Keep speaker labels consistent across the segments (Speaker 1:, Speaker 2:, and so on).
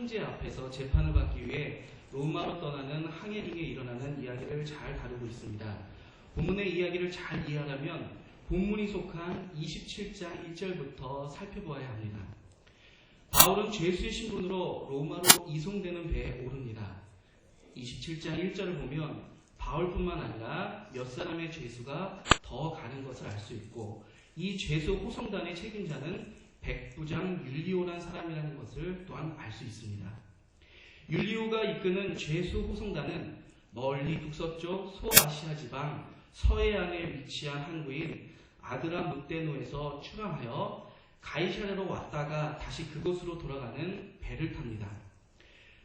Speaker 1: 황제 앞에서 재판을 받기 위해 로마로 떠나는 항해중에 일어나는 이야기를 잘 다루고 있습니다. 본문의 이야기를 잘 이해하려면 본문이 속한 27장 1절부터 살펴보아야 합니다. 바울은 죄수의 신분으로 로마로 이송되는 배에 오릅니다. 27장 1절을 보면 바울뿐만 아니라 몇 사람의 죄수가 더 가는 것을 알 수 있고, 이 죄수 호송단의 책임자는 백부장 율리오라는 사람이라는 것을 또한 알 수 있습니다. 율리오가 이끄는 죄수 호송단은 멀리 북서쪽 소아시아 지방 서해안에 위치한 항구인 아드라무테노에서 출항하여 가이사랴로 왔다가 다시 그곳으로 돌아가는 배를 탑니다.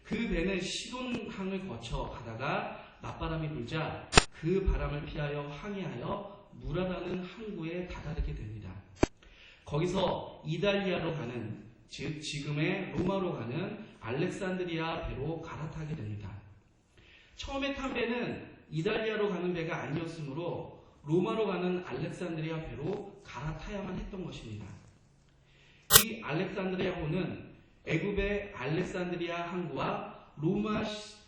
Speaker 1: 그 배는 시돈항을 거쳐 가다가 맞바람이 불자 그 바람을 피하여 항해하여 무라라는 항구에 다다르게 됩니다. 거기서 이달리아로 가는, 즉 지금의 로마로 가는 알렉산드리아 배로 갈아타게 됩니다. 처음에 탄 배는 이달리아로 가는 배가 아니었으므로 로마로 가는 알렉산드리아 배로 갈아타야만 했던 것입니다. 이 알렉산드리아호는 애굽의 알렉산드리아 항구와 로마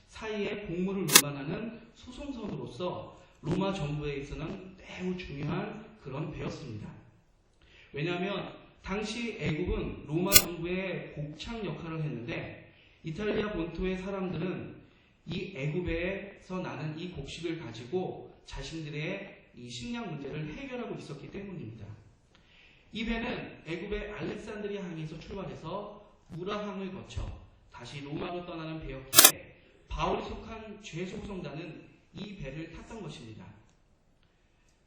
Speaker 1: 사이의 공무를 운반하는 수송선으로서 로마 정부에 있어서는 매우 중요한 그런 배였습니다. 왜냐하면 당시 애굽은 로마 정부의 곡창 역할을 했는데, 이탈리아 본토의 사람들은 이 애굽에서 나는 이 곡식을 가지고 자신들의 이 식량 문제를 해결하고 있었기 때문입니다. 이 배는 애굽의 알렉산드리아 항에서 출발해서 무라항을 거쳐 다시 로마로 떠나는 배였기에 바울이 속한 죄수 호송단은 이 배를 탔던 것입니다.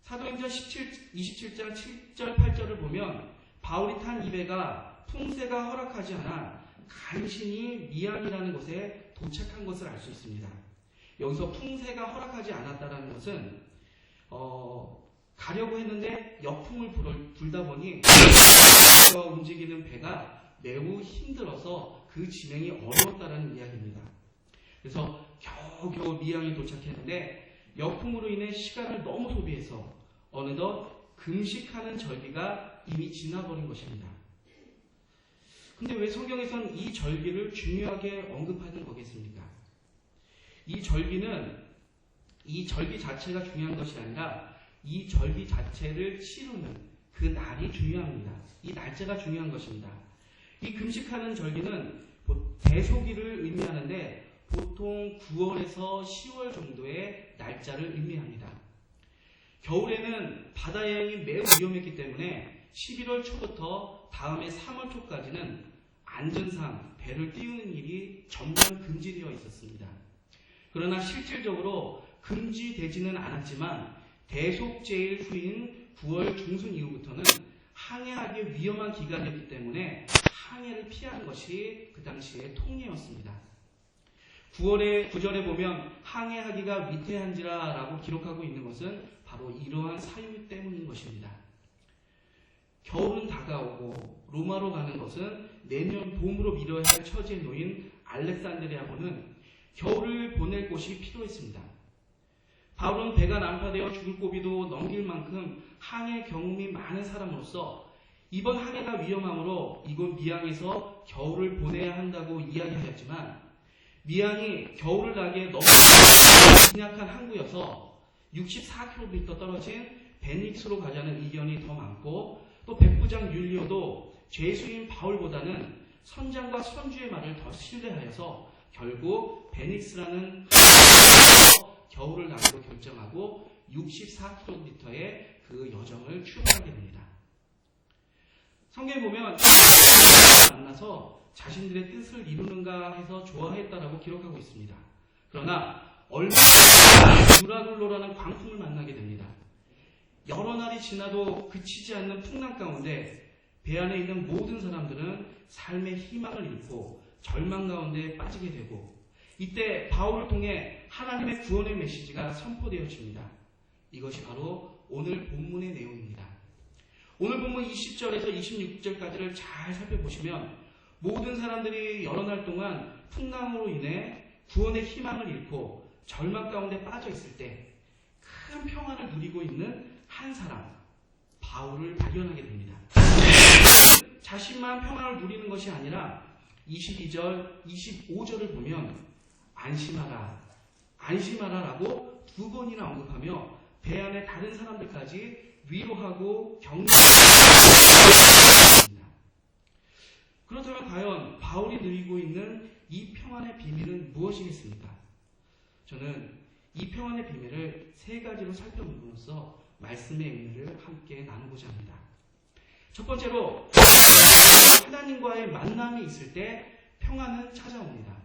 Speaker 1: 사도행전 27장 7절 8절을 보면 바울이 탄 이 배가 풍세가 허락하지 않아 간신히 미암이라는 곳에 도착한 것을 알 수 있습니다. 여기서 풍세가 허락하지 않았다는 것은 가려고 했는데 역풍을 불다 보니 움직이는 배가 매우 힘들어서 그 진행이 어려웠다는 이야기입니다. 그래서 겨우겨우 미양에 도착했는데 역풍으로 인해 시간을 너무 소비해서 어느덧 금식하는 절기가 이미 지나버린 것입니다. 근데 왜 성경에선 이 절기를 중요하게 언급하는 거겠습니까? 이 절기 자체가 중요한 것이 아니라 이 절기 자체를 치르는 그 날이 중요합니다. 이 날짜가 중요한 것입니다. 이 금식하는 절기는 대소기를 의미하는데 보통 9월에서 10월 정도의 날짜를 의미합니다. 겨울에는 바다 여행이 매우 위험했기 때문에 11월 초부터 다음해 3월 초까지는 안전상 배를 띄우는 일이 전면 금지되어 있었습니다. 그러나 실질적으로 금지되지는 않았지만 대속제일 후인 9월 중순 이후부터는 항해하기 위험한 기간이었기 때문에 항해를 피하는 것이 그 당시의 통례였습니다. 9월의 9절에 보면 항해하기가 위태한지라 라고 기록하고 있는 것은 바로 이러한 사유 때문인 것입니다. 겨울은 다가오고 로마로 가는 것은 내년 봄으로 미뤄야 할 처지에 놓인 알렉산드리아호는 겨울을 보낼 곳이 필요했습니다. 바울은 배가 난파되어 죽을 고비도 넘길 만큼 항해 경험이 많은 사람으로서 이번 항해가 위험하므로 이곳 미양에서 겨울을 보내야 한다고 이야기하였지만, 미양이 겨울을 나기에 너무 빈약한 항구여서 64km 떨어진 베닉스로 가자는 의견이 더 많고, 또 백부장 율리오도 죄수인 바울보다는 선장과 선주의 말을 더 신뢰하여서 결국 베닉스라는 항구에서 겨울을 나기로 결정하고 64km의 그 여정을 출발하게 됩니다. 성경에 보면 만나서 자신들의 뜻을 이루는가 해서 좋아했다라고 기록하고 있습니다. 그러나 얼마 후 유라굴로라는 광풍을 만나게 됩니다. 여러 날이 지나도 그치지 않는 풍랑 가운데 배 안에 있는 모든 사람들은 삶의 희망을 잃고 절망 가운데 빠지게 되고, 이때 바울을 통해 하나님의 구원의 메시지가 선포되어집니다. 이것이 바로 오늘 본문의 내용입니다. 오늘 본문 20절에서 26절까지를 잘 살펴보시면 모든 사람들이 여러 날 동안 풍랑으로 인해 구원의 희망을 잃고 절망 가운데 빠져 있을 때 큰 평안을 누리고 있는 한 사람, 바울을 발견하게 됩니다. 자신만 평안을 누리는 것이 아니라 22절, 25절을 보면 안심하라, 안심하라라고 두 번이나 언급하며 배 안에 다른 사람들까지 위로하고 격려합니다. 그렇다면 과연 바울이 누리고 있는 이 평안의 비밀은 무엇이겠습니까? 저는 이 평안의 비밀을 세 가지로 살펴봄으로써 말씀의 의미를 함께 나누고자 합니다. 첫 번째로, 하나님과의 만남이 있을 때 평안은 찾아옵니다.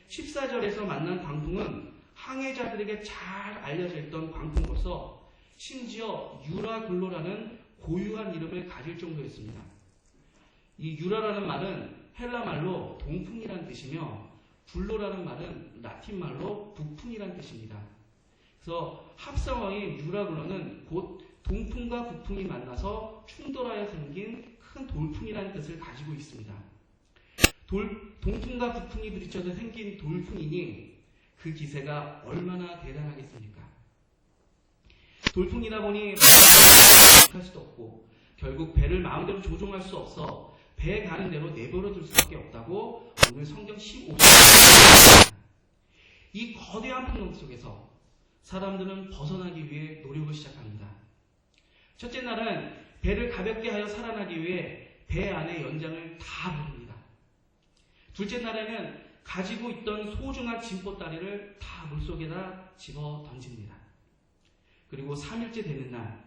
Speaker 1: 14절에서 만난 광풍은 항해자들에게 잘 알려져 있던 광풍으로서 심지어 유라글로라는 고유한 이름을 가질 정도였습니다. 이 유라라는 말은 헬라 말로 동풍이란 뜻이며 글로라는 말은 라틴 말로 북풍이란 뜻입니다. 그래서 합성어인 유라글로는 곧 동풍과 북풍이 만나서 충돌하여 생긴 큰 돌풍이라는 뜻을 가지고 있습니다. 동풍과 북풍이 부딪혀서 생긴 돌풍이니 그 기세가 얼마나 대단하겠습니까? 돌풍이다 보니 할 수도 없고 결국 배를 마음대로 조종할 수 없어 배 가는 대로 내버려 둘 수밖에 없다고 오늘 성경 15절 이 거대한 풍랑 속에서 사람들은 벗어나기 위해 노력을 시작합니다. 첫째 날은 배를 가볍게 하여 살아나기 위해 배 안에 연장을 다 버립니다. 둘째 날에는 가지고 있던 소중한 짐보따리를 다 물속에다 집어 던집니다. 그리고 3일째 되는 날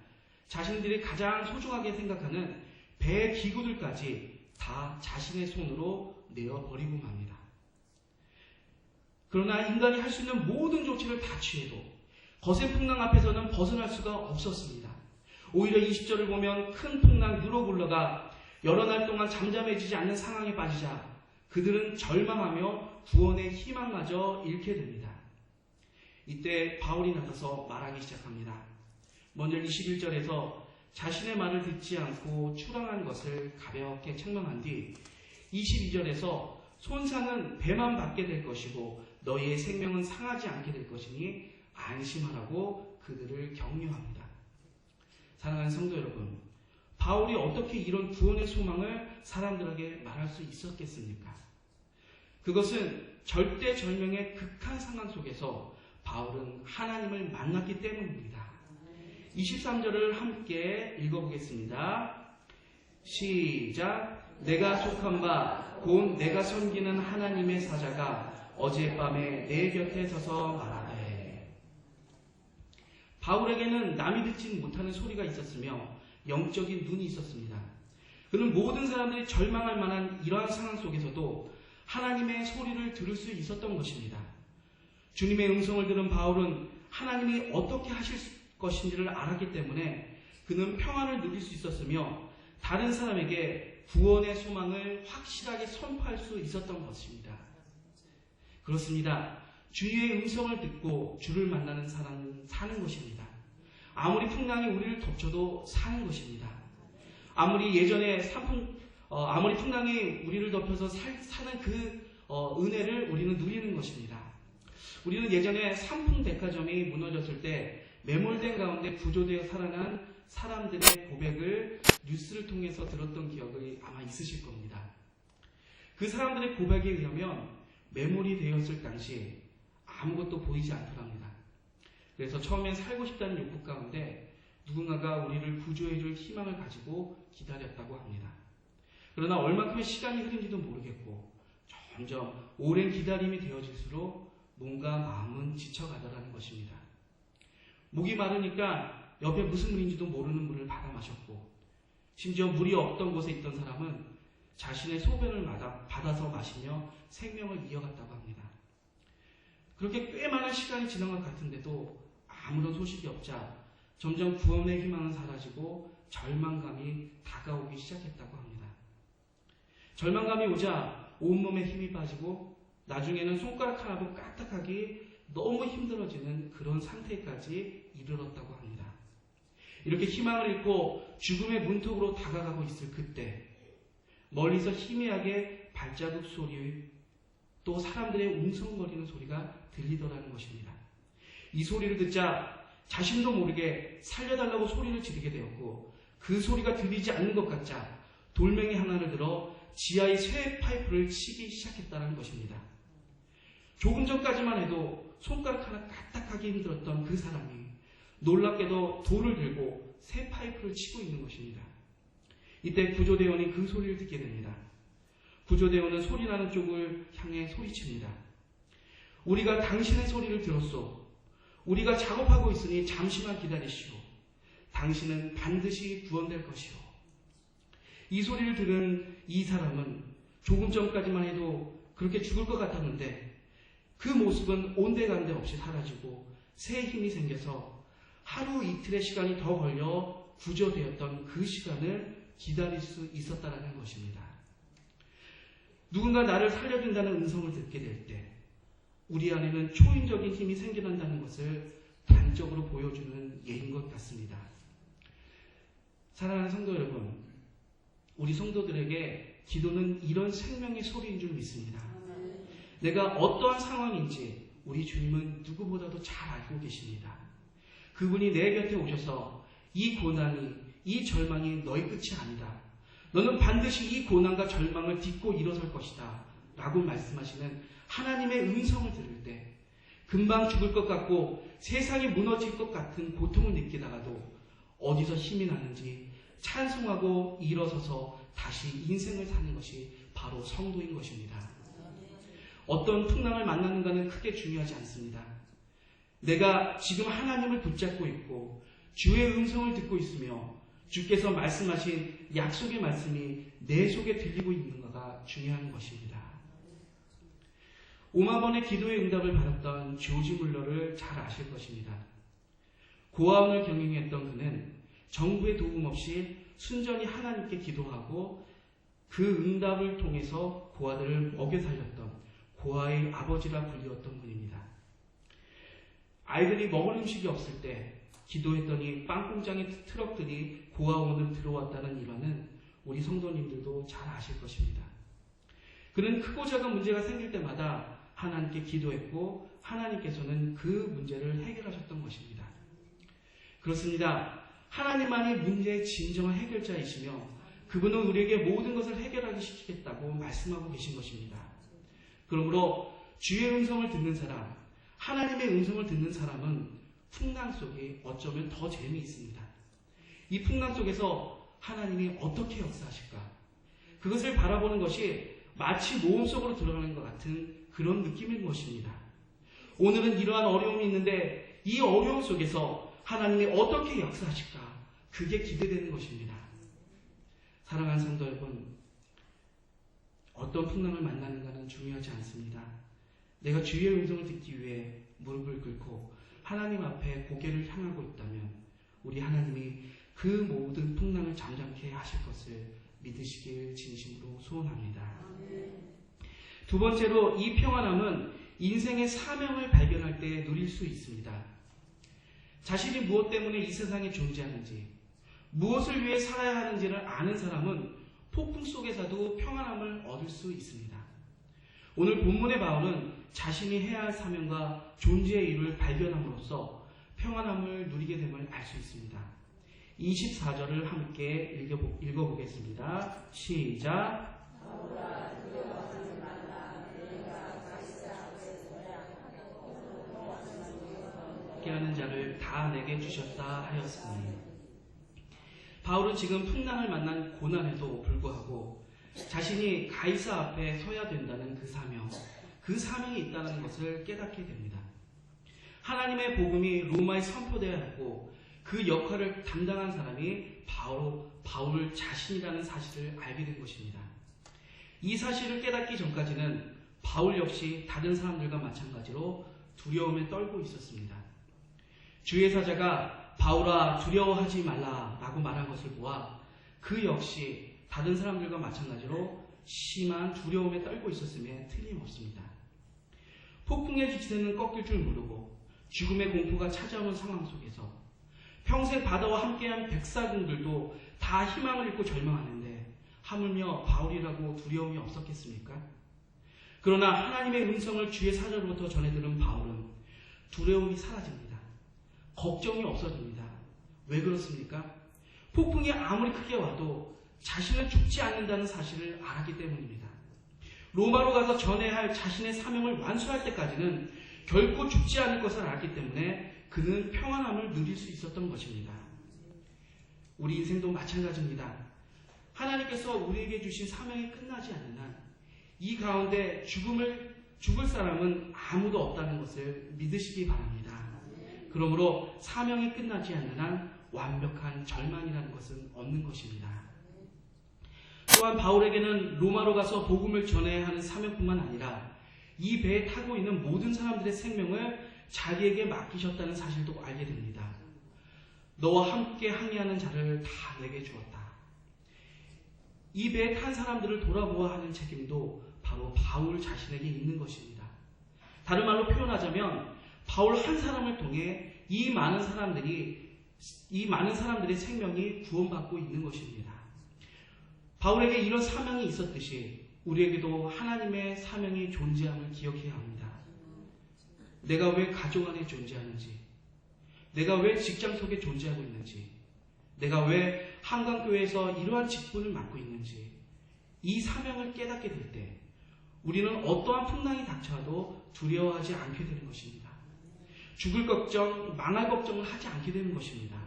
Speaker 1: 자신들이 가장 소중하게 생각하는 배 기구들까지 다 자신의 손으로 내어버리고 맙니다. 그러나 인간이 할 수 있는 모든 조치를 다 취해도 거센 풍랑 앞에서는 벗어날 수가 없었습니다. 오히려 20절을 보면 큰 풍랑 유로굴러가 여러 날 동안 잠잠해지지 않는 상황에 빠지자 그들은 절망하며 구원의 희망마저 잃게 됩니다. 이때 바울이 나서서 말하기 시작합니다. 먼저 21절에서 자신의 말을 듣지 않고 추방한 것을 가볍게 책망한 뒤 22절에서 손상은 배만 받게 될 것이고 너희의 생명은 상하지 않게 될 것이니 안심하라고 그들을 격려합니다. 사랑하는 성도 여러분, 바울이 어떻게 이런 구원의 소망을 사람들에게 말할 수 있었겠습니까? 그것은 절대절명의 극한 상황 속에서 바울은 하나님을 만났기 때문입니다. 23절을 함께 읽어보겠습니다. 시작. 내가 속한 바 곧 내가 섬기는 하나님의 사자가 어젯밤에 내 곁에 서서 말하되. 바울에게는 남이 듣지 못하는 소리가 있었으며 영적인 눈이 있었습니다. 그는 모든 사람들이 절망할 만한 이러한 상황 속에서도 하나님의 소리를 들을 수 있었던 것입니다. 주님의 음성을 들은 바울은 하나님이 어떻게 하실 것인지를 알았기 때문에 그는 평안을 누릴 수 있었으며 다른 사람에게 구원의 소망을 확실하게 선포할 수 있었던 것입니다. 그렇습니다. 주의 음성을 듣고 주를 만나는 사람은 사는 것입니다. 아무리 풍랑이 우리를 덮쳐도 사는 것입니다. 아무리 예전에 아무리 풍랑이 우리를 덮여서 사는 그 은혜를 우리는 누리는 것입니다. 우리는 예전에 삼풍백화점이 무너졌을 때 매몰된 가운데 구조되어 살아난 사람들의 고백을 뉴스를 통해서 들었던 기억이 아마 있으실 겁니다. 그 사람들의 고백에 의하면 매몰이 되었을 당시 아무것도 보이지 않더랍니다. 그래서 처음엔 살고 싶다는 욕구 가운데 누군가가 우리를 구조해줄 희망을 가지고 기다렸다고 합니다. 그러나 얼마큼의 시간이 흐른지도 모르겠고 점점 오랜 기다림이 되어질수록 몸과 마음은 지쳐가더라는 것입니다. 목이 마르니까 옆에 무슨 물인지도 모르는 물을 받아 마셨고 심지어 물이 없던 곳에 있던 사람은 자신의 소변을 받아서 마시며 생명을 이어갔다고 합니다. 그렇게 꽤 많은 시간이 지난 것 같은데도 아무런 소식이 없자 점점 구원의 희망은 사라지고 절망감이 다가오기 시작했다고 합니다. 절망감이 오자 온몸에 힘이 빠지고 나중에는 손가락 하나도 까딱하기 너무 힘들어지는 그런 상태까지 이르렀다고 합니다. 이렇게 희망을 잃고 죽음의 문턱으로 다가가고 있을 그때 멀리서 희미하게 발자국 소리 또 사람들의 웅성거리는 소리가 들리더라는 것입니다. 이 소리를 듣자 자신도 모르게 살려달라고 소리를 지르게 되었고 그 소리가 들리지 않는 것 같자 돌멩이 하나를 들어 지하의 쇠 파이프를 치기 시작했다는 것입니다. 조금 전까지만 해도 손가락 하나 까딱하기 힘들었던 그 사람이 놀랍게도 돌을 들고 쇠 파이프를 치고 있는 것입니다. 이때 구조대원이 그 소리를 듣게 됩니다. 구조대원은 소리나는 쪽을 향해 소리칩니다. 우리가 당신의 소리를 들었소. 우리가 작업하고 있으니 잠시만 기다리시오. 당신은 반드시 구원될 것이오. 이 소리를 들은 이 사람은 조금 전까지만 해도 그렇게 죽을 것 같았는데 그 모습은 온데간데 없이 사라지고 새 힘이 생겨서 하루 이틀의 시간이 더 걸려 구조되었던 그 시간을 기다릴 수 있었다는 것입니다. 누군가 나를 살려준다는 음성을 듣게 될 때 우리 안에는 초인적인 힘이 생겨난다는 것을 단적으로 보여주는 예인 것 같습니다. 사랑하는 성도 여러분, 우리 성도들에게 기도는 이런 생명의 소리인 줄 믿습니다. 내가 어떠한 상황인지 우리 주님은 누구보다도 잘 알고 계십니다. 그분이 내 곁에 오셔서 이 고난이, 이 절망이 너의 끝이 아니다. 너는 반드시 이 고난과 절망을 딛고 일어설 것이다. 라고 말씀하시는 하나님의 음성을 들을 때 금방 죽을 것 같고 세상이 무너질 것 같은 고통을 느끼다가도 어디서 힘이 나는지 찬송하고 일어서서 다시 인생을 사는 것이 바로 성도인 것입니다. 어떤 풍랑을 만나는가는 크게 중요하지 않습니다. 내가 지금 하나님을 붙잡고 있고 주의 음성을 듣고 있으며 주께서 말씀하신 약속의 말씀이 내 속에 들리고 있는가가 중요한 것입니다. 5만 번의 기도의 응답을 받았던 조지 물러를 잘 아실 것입니다. 고아원을 경영했던 그는 정부의 도움 없이 순전히 하나님께 기도하고 그 응답을 통해서 고아들을 먹여 살렸던 고아의 아버지라 불리웠던 분입니다. 아이들이 먹을 음식이 없을 때 기도했더니 빵공장의 트럭들이 고아원으로 들어왔다는 일화는 우리 성도님들도 잘 아실 것입니다. 그는 크고 작은 문제가 생길 때마다 하나님께 기도했고 하나님께서는 그 문제를 해결하셨던 것입니다. 그렇습니다. 하나님만이 문제의 진정한 해결자이시며 그분은 우리에게 모든 것을 해결하게 시키겠다고 말씀하고 계신 것입니다. 그러므로 주의 음성을 듣는 사람, 하나님의 음성을 듣는 사람은 풍랑 속에 어쩌면 더 재미있습니다. 이 풍랑 속에서 하나님이 어떻게 역사하실까? 그것을 바라보는 것이 마치 모험 속으로 들어가는 것 같은 그런 느낌인 것입니다. 오늘은 이러한 어려움이 있는데 이 어려움 속에서 하나님이 어떻게 역사하실까? 그게 기대되는 것입니다. 사랑하는 성도 여러분, 어떤 풍랑을 만나는가는 중요하지 않습니다. 내가 주의 음성을 듣기 위해 무릎을 꿇고 하나님 앞에 고개를 향하고 있다면 우리 하나님이 그 모든 풍랑을 잠잠케 하실 것을 믿으시길 진심으로 소원합니다. 두 번째로 이 평안함은 인생의 사명을 발견할 때 누릴 수 있습니다. 자신이 무엇 때문에 이 세상에 존재하는지, 무엇을 위해 살아야 하는지를 아는 사람은 폭풍 속에서도 평안함을 얻을 수 있습니다. 오늘 본문의 바울은 자신이 해야 할 사명과 존재의 이유를 발견함으로써 평안함을 누리게 됨을 알 수 있습니다. 24절을 함께 읽어보겠습니다. 시작. 함께하는 자를 다 내게 주셨다 하였으니. 바울은 지금 풍랑을 만난 고난에도 불구하고 자신이 가이사 앞에 서야 된다는 그 사명이 있다는 것을 깨닫게 됩니다. 하나님의 복음이 로마에 선포되어야 하고 그 역할을 담당한 사람이 바울 자신이라는 사실을 알게 된 것입니다. 이 사실을 깨닫기 전까지는 바울 역시 다른 사람들과 마찬가지로 두려움에 떨고 있었습니다. 주의 사자가 바울아 두려워하지 말라 라고 말한 것을 보아 그 역시 다른 사람들과 마찬가지로 심한 두려움에 떨고 있었음에 틀림없습니다. 폭풍의 지체는 꺾일 줄 모르고 죽음의 공포가 찾아오는 상황 속에서 평생 바다와 함께한 백사공들도 다 희망을 잃고 절망하는데 하물며 바울이라고 두려움이 없었겠습니까? 그러나 하나님의 음성을 주의 사자로부터 전해 들은 바울은 두려움이 사라집니다. 걱정이 없어집니다. 왜 그렇습니까? 폭풍이 아무리 크게 와도 자신은 죽지 않는다는 사실을 알았기 때문입니다. 로마로 가서 전해야 할 자신의 사명을 완수할 때까지는 결코 죽지 않을 것을 알았기 때문에 그는 평안함을 누릴 수 있었던 것입니다. 우리 인생도 마찬가지입니다. 하나님께서 우리에게 주신 사명이 끝나지 않는 한 이 가운데 죽을 사람은 아무도 없다는 것을 믿으시기 바랍니다. 그러므로 사명이 끝나지 않는 한 완벽한 절망이라는 것은 없는 것입니다. 또한 바울에게는 로마로 가서 복음을 전해야 하는 사명뿐만 아니라 이 배에 타고 있는 모든 사람들의 생명을 자기에게 맡기셨다는 사실도 알게 됩니다. 너와 함께 항해하는 자를 다 내게 주었다. 이 배에 탄 사람들을 돌아보아 하는 책임도 바로 바울 자신에게 있는 것입니다. 다른 말로 표현하자면 바울 한 사람을 통해 이 많은 사람들의 생명이 구원받고 있는 것입니다. 바울에게 이런 사명이 있었듯이 우리에게도 하나님의 사명이 존재함을 기억해야 합니다. 내가 왜 가정 안에 존재하는지, 내가 왜 직장 속에 존재하고 있는지, 내가 왜 한강교회에서 이러한 직분을 맡고 있는지, 이 사명을 깨닫게 될 때 우리는 어떠한 풍랑이 닥쳐도 두려워하지 않게 되는 것입니다. 죽을 걱정, 망할 걱정을 하지 않게 되는 것입니다.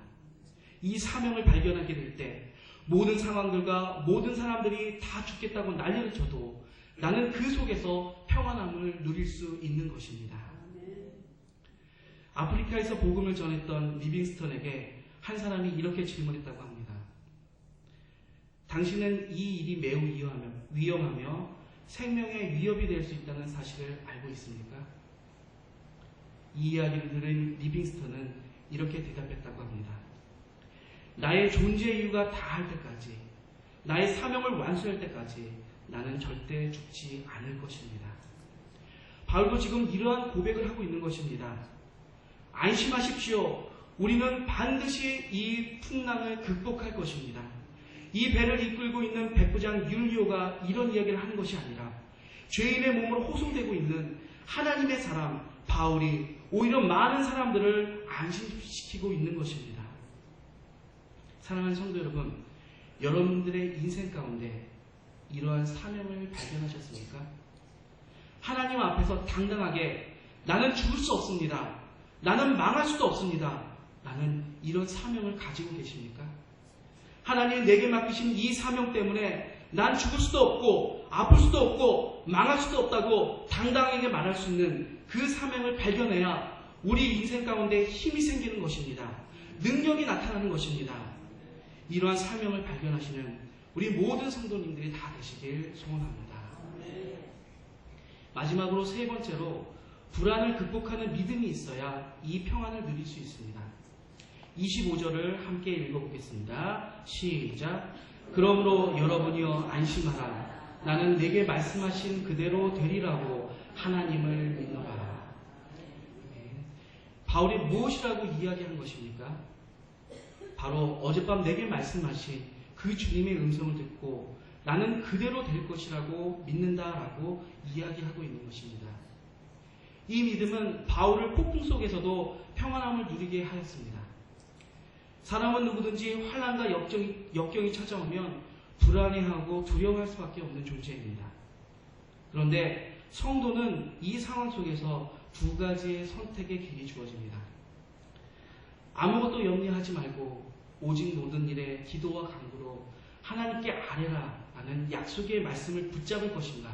Speaker 1: 이 사명을 발견하게 될 때 모든 상황들과 모든 사람들이 다 죽겠다고 난리를 쳐도 나는 그 속에서 평안함을 누릴 수 있는 것입니다. 아프리카에서 복음을 전했던 리빙스턴에게 한 사람이 이렇게 질문했다고 합니다. 당신은 이 일이 매우 위험하며 생명에 위협이 될 수 있다는 사실을 알고 있습니까? 이 이야기를 들은 리빙스턴은 이렇게 대답했다고 합니다. 나의 존재 이유가 다할 때까지, 나의 사명을 완수할 때까지 나는 절대 죽지 않을 것입니다. 바울도 지금 이러한 고백을 하고 있는 것입니다. 안심하십시오. 우리는 반드시 이 풍랑을 극복할 것입니다. 이 배를 이끌고 있는 백부장 율리오가 이런 이야기를 하는 것이 아니라 죄인의 몸으로 호송되고 있는 하나님의 사람 바울이 오히려 많은 사람들을 안심시키고 있는 것입니다. 사랑하는 성도 여러분, 여러분들의 인생 가운데 이러한 사명을 발견하셨습니까? 하나님 앞에서 당당하게 나는 죽을 수 없습니다. 나는 망할 수도 없습니다. 나는 이런 사명을 가지고 계십니까? 하나님 내게 맡기신 이 사명 때문에 난 죽을 수도 없고 아플 수도 없고 망할 수도 없다고 당당하게 말할 수 있는 그 사명을 발견해야 우리 인생 가운데 힘이 생기는 것입니다. 능력이 나타나는 것입니다. 이러한 사명을 발견하시는 우리 모든 성도님들이 다 되시길 소원합니다. 마지막으로 세 번째로 불안을 극복하는 믿음이 있어야 이 평안을 누릴 수 있습니다. 25절을 함께 읽어보겠습니다. 시작. 그러므로 여러분이여 안심하라. 나는 내게 말씀하신 그대로 되리라고 하나님을 믿노라. 바울이 무엇이라고 이야기한 것입니까? 바로 어젯밤 내게 말씀하신 그 주님의 음성을 듣고 나는 그대로 될 것이라고 믿는다라고 이야기하고 있는 것입니다. 이 믿음은 바울을 폭풍 속에서도 평안함을 누리게 하였습니다. 사람은 누구든지 환난과 역경이 찾아오면 불안해하고 두려워할 수밖에 없는 존재입니다. 그런데 성도는 이 상황 속에서 두 가지의 선택의 길이 주어집니다. 아무것도 염려하지 말고 오직 모든 일에 기도와 간구로 하나님께 아뢰라 라는 약속의 말씀을 붙잡을 것인가,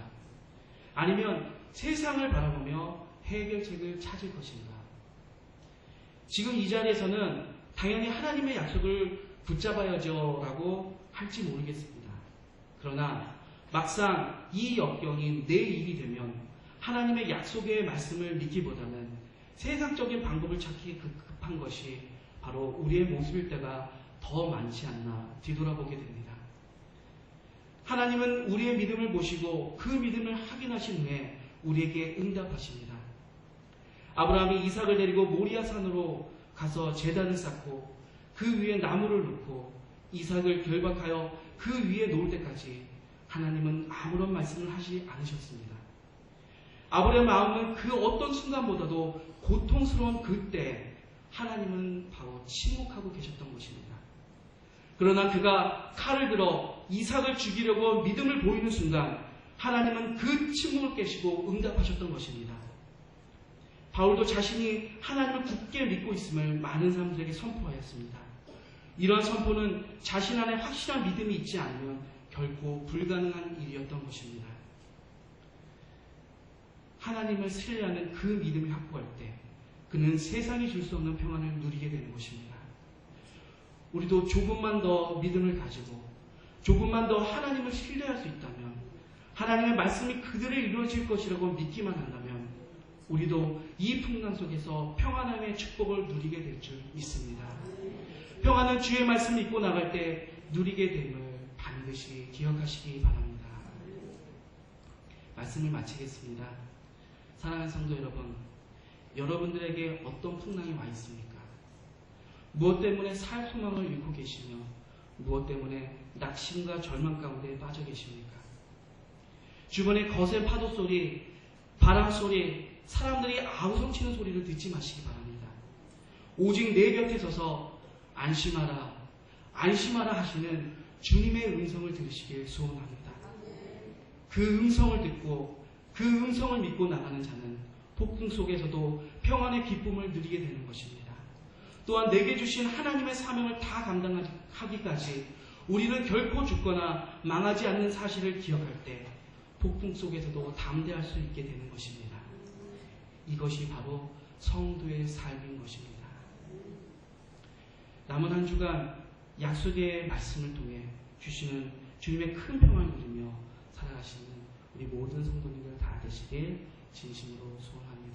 Speaker 1: 아니면 세상을 바라보며 해결책을 찾을 것인가. 지금 이 자리에서는 당연히 하나님의 약속을 붙잡아야죠 라고 할지 모르겠습니다. 그러나 막상 이 역경이 내 일이 되면 하나님의 약속의 말씀을 믿기보다는 세상적인 방법을 찾기 급한 것이 바로 우리의 모습일 때가 더 많지 않나 뒤돌아보게 됩니다. 하나님은 우리의 믿음을 보시고 그 믿음을 확인하신 후에 우리에게 응답하십니다. 아브라함이 이삭을 데리고 모리아산으로 가서 제단을 쌓고 그 위에 나무를 놓고 이삭을 결박하여 그 위에 놓을 때까지 하나님은 아무런 말씀을 하지 않으셨습니다. 아브라함의 마음은 그 어떤 순간보다도 고통스러운 그때 하나님은 바로 침묵하고 계셨던 것입니다. 그러나 그가 칼을 들어 이삭을 죽이려고 믿음을 보이는 순간 하나님은 그 침묵을 깨시고 응답하셨던 것입니다. 바울도 자신이 하나님을 굳게 믿고 있음을 많은 사람들에게 선포하였습니다. 이러한 선포는 자신 안에 확실한 믿음이 있지 않으면 결코 불가능한 일이었던 것입니다. 하나님을 신뢰하는 그 믿음을 확보할 때 그는 세상이 줄 수 없는 평안을 누리게 되는 것입니다. 우리도 조금만 더 믿음을 가지고 조금만 더 하나님을 신뢰할 수 있다면, 하나님의 말씀이 그대로 이루어질 것이라고 믿기만 한다면 우리도 이 풍랑 속에서 평안함의 축복을 누리게 될 줄 믿습니다. 평안은 주의 말씀을 읽고 나갈 때 누리게 됨을 반드시 기억하시기 바랍니다. 말씀을 마치겠습니다. 사랑하는 성도 여러분, 여러분들에게 어떤 풍랑이 와 있습니까? 무엇 때문에 살 소망을 잃고 계시며 무엇 때문에 낙심과 절망 가운데 빠져 계십니까? 주변의 거센 파도 소리, 바람 소리, 사람들이 아우성치는 소리를 듣지 마시기 바랍니다. 오직 내 곁에 서서 안심하라, 안심하라 하시는 주님의 음성을 들으시길 소원합니다. 그 음성을 듣고 그 음성을 믿고 나가는 자는 폭풍 속에서도 평안의 기쁨을 누리게 되는 것입니다. 또한 내게 주신 하나님의 사명을 다 감당하기까지 우리는 결코 죽거나 망하지 않는 사실을 기억할 때 폭풍 속에서도 담대할 수 있게 되는 것입니다. 이것이 바로 성도의 삶인 것입니다. 남은 한 주간 약속의 말씀을 통해 주시는 주님의 큰 평안을 누리며 살아가시는 우리 모든 성도님들 다 되시길 진심으로 소원합니다.